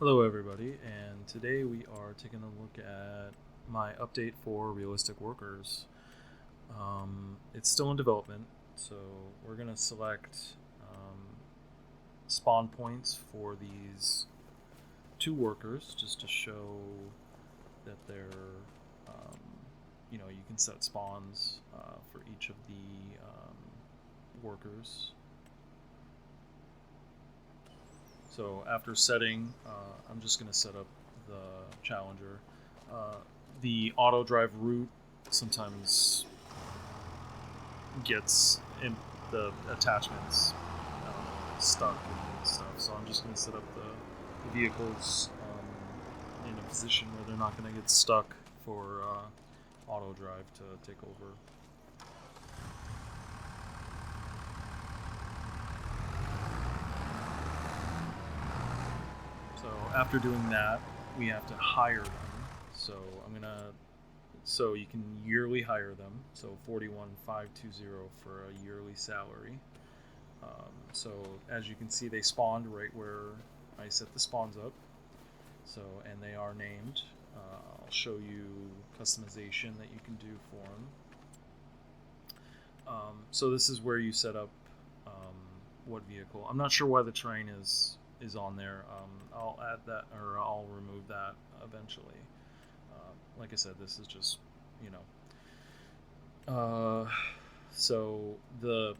Hello everybody, and today we are taking a look at my update for realistic workers. It's still in development, so we're going to select spawn points for these two workers just to show that they're, you can set spawns for each of the workers. So after setting, I'm just going to set up the challenger. The AutoDrive route sometimes gets in the attachments stuck and stuff. So I'm just going to set up the vehicles in a position where they're not going to get stuck for AutoDrive to take over. So after doing that, we have to hire them. So you can yearly hire them. So 41,520 for a yearly salary. So as you can see, they spawned right where I set the spawns up. So, and they are named. I'll show you customization that you can do for them. So this is where you set up what vehicle. I'm not sure why the train is on there. I'll add that, or I'll remove that eventually. Like I said, this is just, so the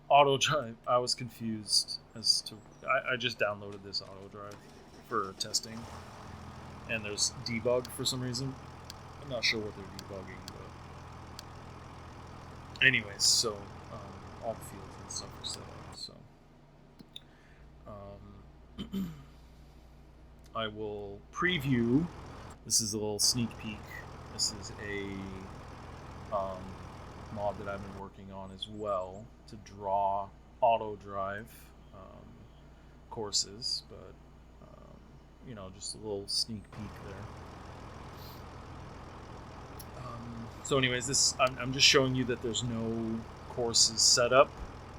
AutoDrive, I was confused as to, I just downloaded this AutoDrive for testing, and there's debug for some reason. I'm not sure what they're debugging, but anyways, so all the fields and stuff are set up, so I will preview. This is a little sneak peek. This is a mod that I've been working on as well to draw AutoDrive courses, but just a little sneak peek there. So anyways, I'm just showing you that there's no courses set up.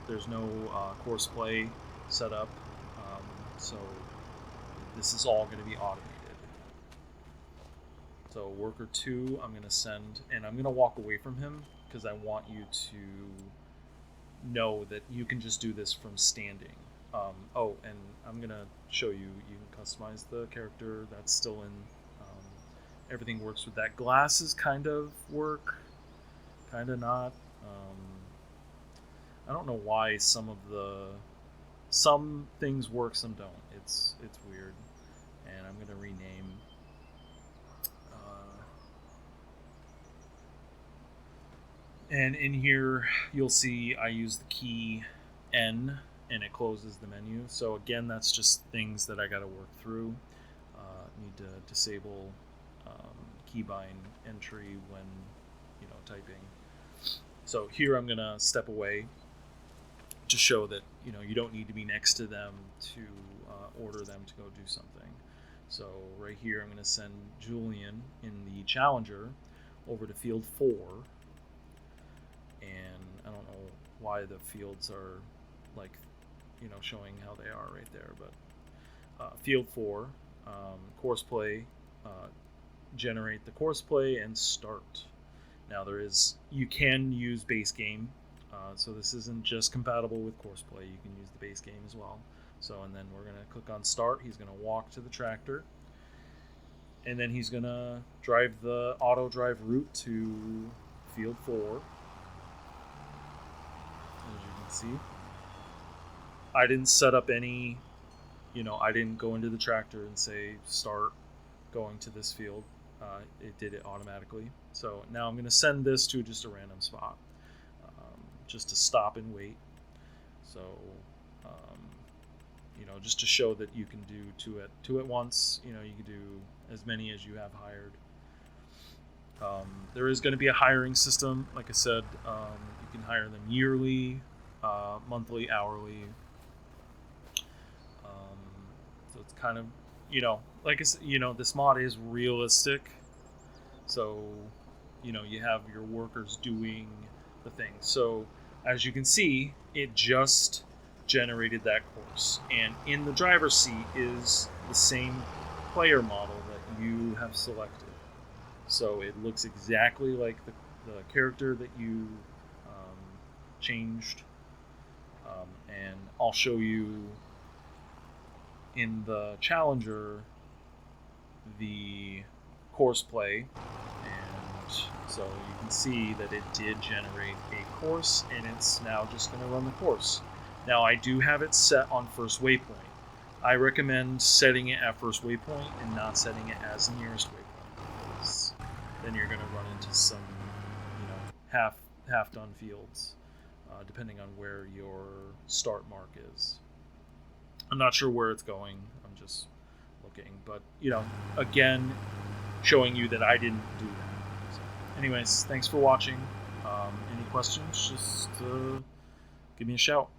There's no Courseplay set up. So this is all going to be automated. So worker 2, I'm going to send, and I'm going to walk away from him because I want you to know that you can just do this from standing. And I'm going to show you can customize the character. That's still in. Everything works with that. Glasses kind of work, kind of not. I don't know why some things work, some don't. It's weird, and I'm gonna rename. And in here, you'll see I use the key N, and it closes the menu. So again, that's just things that I got to work through. Need to disable keybind entry when typing. So here I'm gonna step away to show that you don't need to be next to them to order them to go do something. So right here I'm going to send Julian in the challenger over to field 4, and I don't know why the fields are like showing how they are right there, but field 4, Courseplay, generate the Courseplay and start. Now you can use base game. So this isn't just compatible with Courseplay. You can use the base game as well. So, and then we're going to click on start. He's going to walk to the tractor, and then he's going to drive the AutoDrive route to field 4. As you can see, I didn't set up any, I didn't go into the tractor and say start going to this field. It did it automatically. So now I'm going to send this to just a random spot. Just to stop and wait. So, just to show that you can do two at once. You can do as many as you have hired. There is going to be a hiring system. Like I said, you can hire them yearly, monthly, hourly. So it's kind of, like I said, this mod is realistic. So, you have your workers doing the thing. So as you can see, it just generated that course, and in the driver's seat is the same player model that you have selected. So it looks exactly like the character that you changed. And I'll show you in the Challenger the Courseplay, and so you can see that it did generate a course, and it's now just going to run the course. Now I do have it set on first waypoint. I recommend setting it at first waypoint and not setting it as nearest waypoint, because then you're going to run into some, half done fields, depending on where your start mark is. I'm not sure where it's going. I'm just looking, but again, showing you that I didn't do that. So, anyways, thanks for watching. Any questions? Just give me a shout.